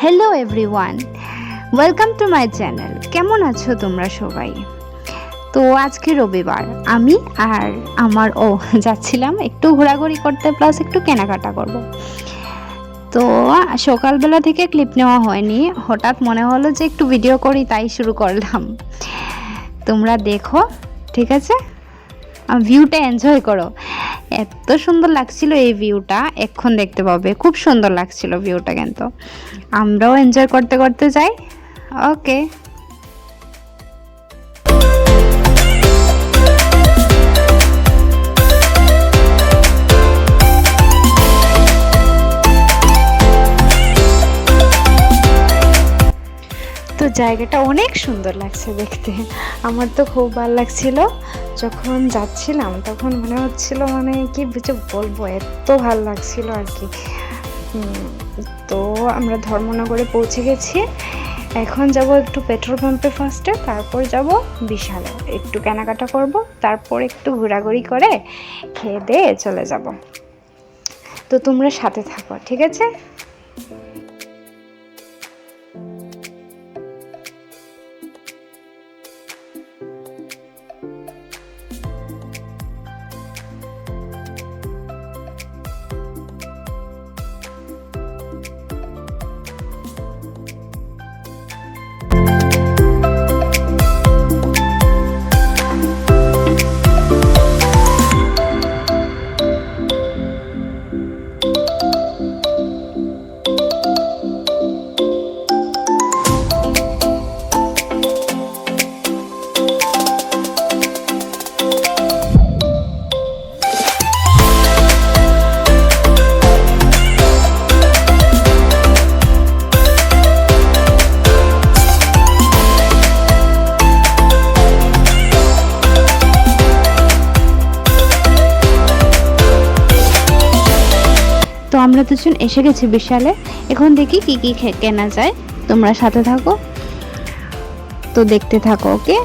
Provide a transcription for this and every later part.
Hello everyone, welcome to my channel. কেমন আছো তোমরা সবাই? তো আজকে রবিবার, আমি আর আমার যাচ্ছিলাম একটু ঘোরাঘুরি করতে, প্লাস একটু কেনাকাটা করব। তো সকালবেলা থেকে ক্লিপ নেওয়া হয়নি, হঠাৎ মনে হলো যে একটু ভিডিও করি, তাই শুরু করলাম। তোমরা দেখো, ঠিক আছে? ভিউটা এনজয় করো। এত সুন্দর লাগছিল এই ভিউটা, এখন দেখতে পাবে। খুব সুন্দর লাগছিল ভিউটা, কিন্তু আমরাও এনজয় করতে করতে যাই। ওকে, তো জায়গাটা অনেক সুন্দর লাগছে দেখতে। আমার তো খুব ভালো লাগছিল। যখন যাচ্ছিলাম তখন মনে হচ্ছিল, মানে কি বুঝে বলবো, এত ভালো লাগছিল আর কি। তো আমরা ধর্মনগরে পৌঁছে গেছি। এখন যাব একটু পেট্রোল পাম্পে ফার্স্টে, তারপর যাব বিশালে, একটু কেনাকাটা করব, তারপর একটু ঘোরাঘুরি করে খেয়ে দিয়ে চলে যাব। তো তোমরা সাথে থাকো, ঠিক আছে? তো আমরা দুজন এসে গেছি বিশালে। এখন দেখি কি কি কেনা যায়। তোমরা সাথে থাকো, তো দেখতে থাকো। ওকে,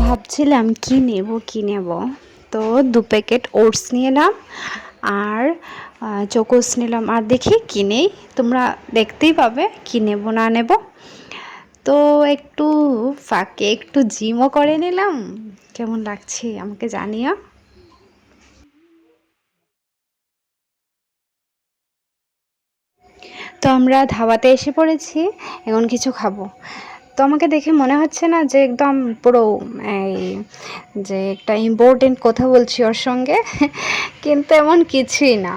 ভাবছিলাম কি নেব। তো 2 প্যাকেট ওটস নিয়ে এলাম, আর চোকোস নিলাম। আর দেখি কি নেই, তোমরা দেখতেই পাবে কি নেব না নেব। তো একটু ফাঁকে একটু জিমও করে নিলাম। কেমন লাগছে আমাকে জানিও। তো আমরা ধাবাতে এসে পড়েছি, এখন কিছু খাবো। তো আমাকে দেখে মনে হচ্ছে না যে একদম পুরো এই যে একটা ইম্পর্টেন্ট কথা বলছি ওর সঙ্গে, কিন্তু এমন কিছুই না।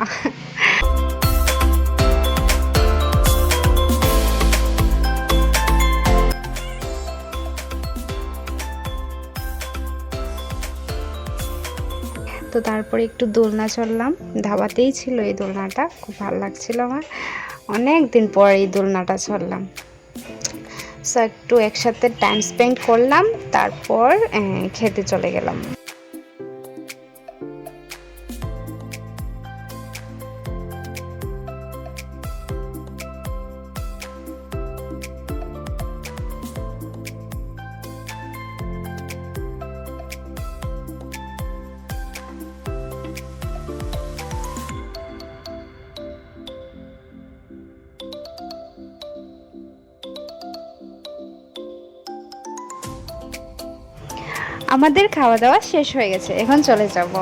তো তারপরে একটু দোলনা চললাম, ধাবাতেই ছিল এই দোলনাটা, খুব ভালো লাগছিল আমার। অনেক দিন পর এই দোলনাটা চললাম। সো একটু একসাথে টাইম স্পেন্ড করলাম, তারপর খেতে চলে গেলাম। আমাদের খাওয়া দাওয়া শেষ হয়ে গেছে, এখন চলে যাব।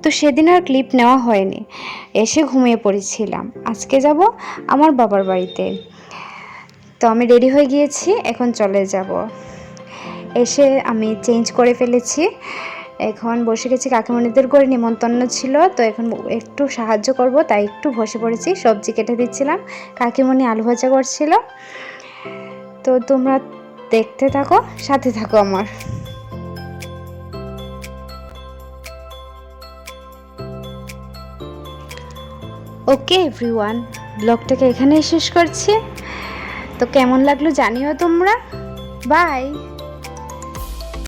তো সেদিন আর ক্লিপ নেওয়া হয়নি, এসে ঘুমিয়ে পড়েছিলাম। আজকে যাব আমার বাবার বাড়িতে। তো আমি রেডি হয়ে গিয়েছি, এখন চলে যাব। এসে আমি চেঞ্জ করে ফেলেছি, এখন বসে গেছি। কাকিমণিদের করে নিমন্ত্রণ ছিল, তো এখন একটু সাহায্য করব, তাই একটু বসে পড়েছি। সবজি কেটে দিচ্ছিলাম, কাকিমণি আলু ভাজা করছিল। তো তোমরা দেখতে থাকো, সাথে থাকো আমার। ওকে এভরিওয়ান, ব্লগটাকে এখানেই শেষ করছি। তো কেমন লাগলো জানিও তোমরা। বাই।